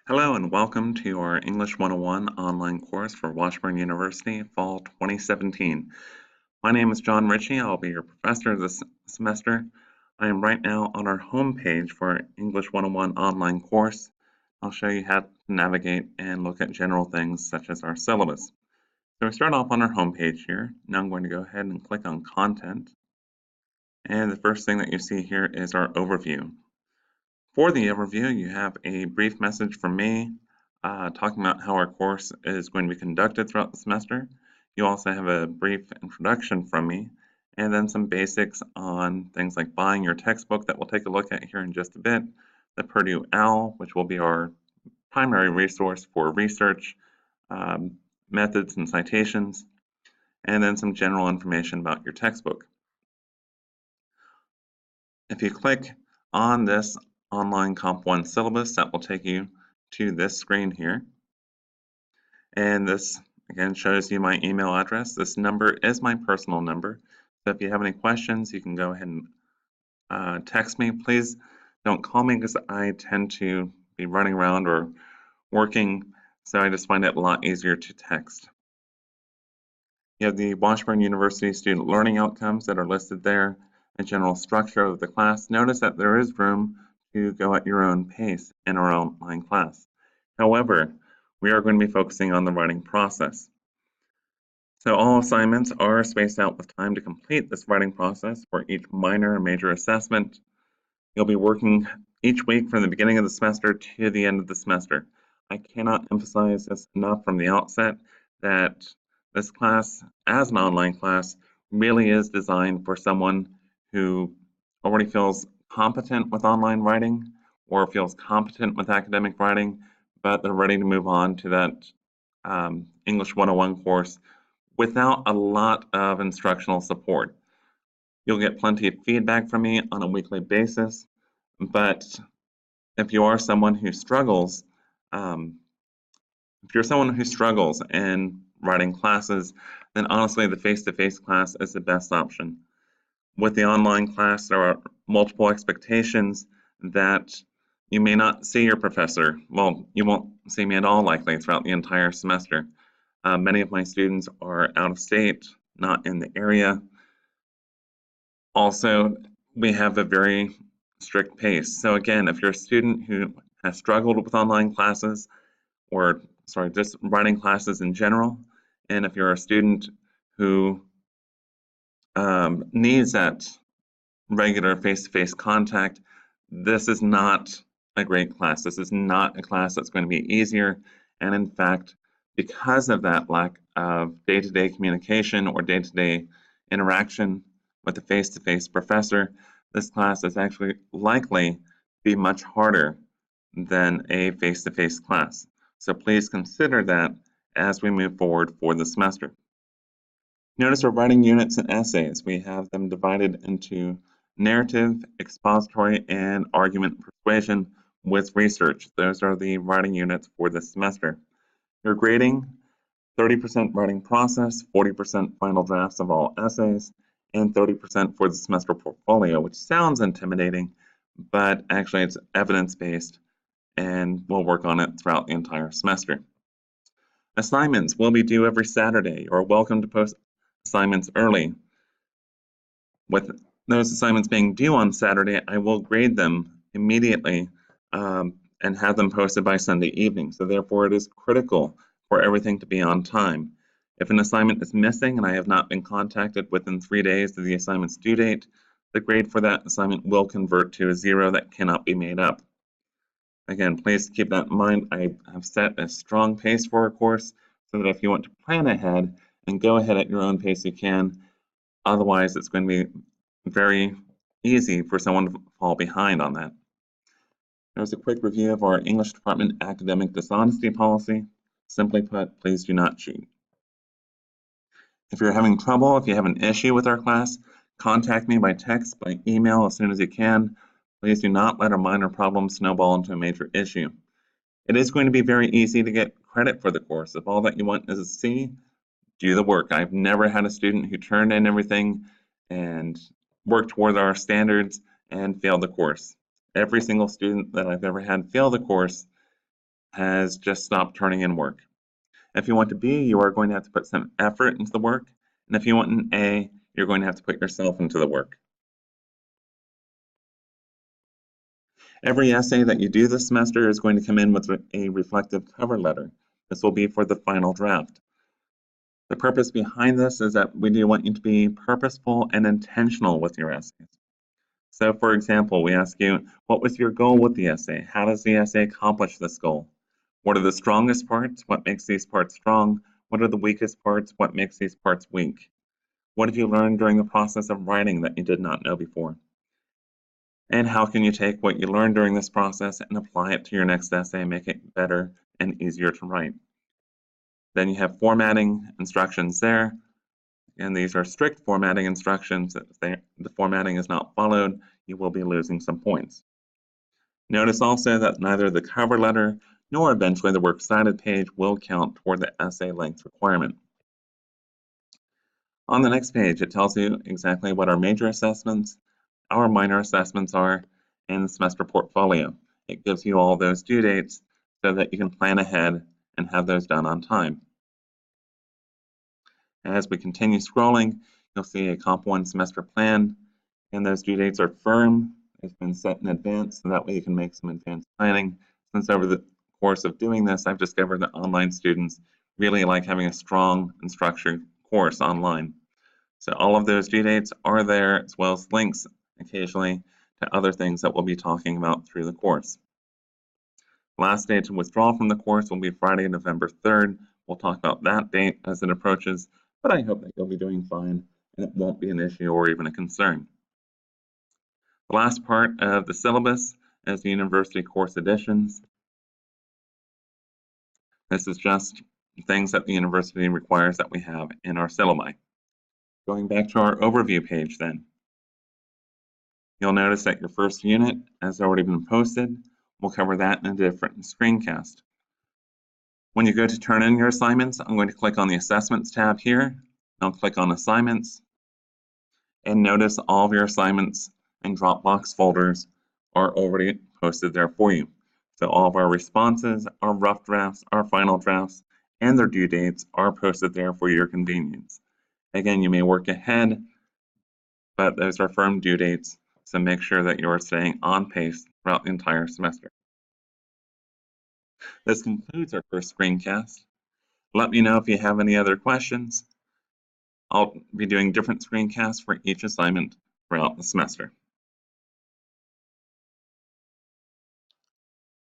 Hello and welcome to our English 101 online course for Washburn University, Fall 2017. My name is John Ritchie. I'll be your professor this semester. I am right now on our home page for our English 101 online course. I'll show you how to navigate and look at general things such as our syllabus. So we start off on our home page here. Now I'm going to go ahead and click on Content. And the first thing that you see here is our overview. For the overview, you have a brief message from me talking about how our course is going to be conducted throughout the semester. You also have a brief introduction from me, and then some basics on things like buying your textbook that we'll take a look at here in just a bit, the Purdue OWL, which will be our primary resource for research, methods and citations, and then some general information about your textbook. If you click on this online Comp 1 syllabus, that will take you to this screen here. And this, again, shows you my email address. This number is my personal number. So if you have any questions, you can go ahead and text me. Please don't call me because I tend to be running around or working, so I just find it a lot easier to text. You have the Washburn University student learning outcomes that are listed there, a general structure of the class. Notice that there is room to go at your own pace in our online class. However, we are going to be focusing on the writing process. So all assignments are spaced out with time to complete this writing process for each minor and major assessment. You'll be working each week from the beginning of the semester to the end of the semester. I cannot emphasize this enough from the outset that this class, as an online class, really is designed for someone who already feels competent with online writing or feels competent with academic writing, but they're ready to move on to that English 101 course without a lot of instructional support. You'll get plenty of feedback from me on a weekly basis, but if you are someone who struggles, in writing classes, then honestly the face-to-face class is the best option. With the online class, there are multiple expectations that you may not see your professor. Well, you won't see me at all likely throughout the entire semester. Many of my students are out of state, not in the area. Also, we have a very strict pace. So again, if you're a student who has struggled with online classes, or just writing classes in general, and if you're a student who needs that regular face-to-face contact, this is not a great class. This is not a class that's going to be easier. And in fact, because of that lack of day-to-day communication or day-to-day interaction with the face-to-face professor, this class is actually likely to be much harder than a face-to-face class. So please consider that as we move forward for the semester. Notice our writing units and essays. We have them divided into narrative, expository, and argument persuasion with research. Those are the writing units for this semester. Your grading, 30% writing process, 40% final drafts of all essays, and 30% for the semester portfolio, which sounds intimidating, but actually it's evidence-based, and we'll work on it throughout the entire semester. Assignments will be due every Saturday. You're welcome to post assignments early. With those assignments being due on Saturday, I will grade them immediately and have them posted by Sunday evening. So therefore, it is critical for everything to be on time. If an assignment is missing and I have not been contacted within 3 days of the assignment's due date, the grade for that assignment will convert to a 0 that cannot be made up. Again, please keep that in mind. I have set a strong pace for our course so that if you want to plan ahead and go ahead at your own pace, you can. Otherwise, it's going to be very easy for someone to fall behind on that. There's a quick review of our English department academic dishonesty policy. Simply put, please do not cheat. If you're having trouble, if you have an issue with our class, contact me by text, by email as soon as you can. Please do not let a minor problem snowball into a major issue. It is going to be very easy to get credit for the course. If all that you want is a C, do the work. I've never had a student who turned in everything and worked toward our standards and failed the course. Every single student that I've ever had fail the course has just stopped turning in work. If you want a B, you are going to have to put some effort into the work. And if you want an A, you're going to have to put yourself into the work. Every essay that you do this semester is going to come in with a reflective cover letter. This will be for the final draft. The purpose behind this is that we do want you to be purposeful and intentional with your essays. So for example, we ask you, what was your goal with the essay? How does the essay accomplish this goal? What are the strongest parts? What makes these parts strong? What are the weakest parts? What makes these parts weak? What have you learned during the process of writing that you did not know before? And how can you take what you learned during this process and apply it to your next essay and make it better and easier to write? Then you have formatting instructions there, and these are strict formatting instructions. If the formatting is not followed, you will be losing some points. Notice also that neither the cover letter nor eventually the works cited page will count toward the essay length requirement. On the next page, it tells you exactly what our major assessments, our minor assessments are, and the semester portfolio. It gives you all those due dates so that you can plan ahead and have those done on time. As we continue scrolling, you'll see a Comp 1 semester plan, and those due dates are firm. It's been set in advance, so that way you can make some advanced planning. Since over the course of doing this, I've discovered that online students really like having a strong and structured course online. So all of those due dates are there, as well as links occasionally to other things that we'll be talking about through the course. Last day to withdraw from the course will be Friday, November 3rd. We'll talk about that date as it approaches, but I hope that you'll be doing fine and it won't be an issue or even a concern. The last part of the syllabus is the university course additions. This is just things that the university requires that we have in our syllabi. Going back to our overview page then, you'll notice that your first unit has already been posted. We'll cover that in a different screencast. When you go to turn in your assignments, I'm going to click on the Assessments tab here. I'll click on Assignments, and notice all of your assignments and Dropbox folders are already posted there for you. So all of our responses, our rough drafts, our final drafts, and their due dates are posted there for your convenience. Again, you may work ahead, but those are firm due dates, so make sure that you are staying on pace throughout the entire semester. This concludes our first screencast. Let me know if you have any other questions. I'll be doing different screencasts for each assignment throughout the semester.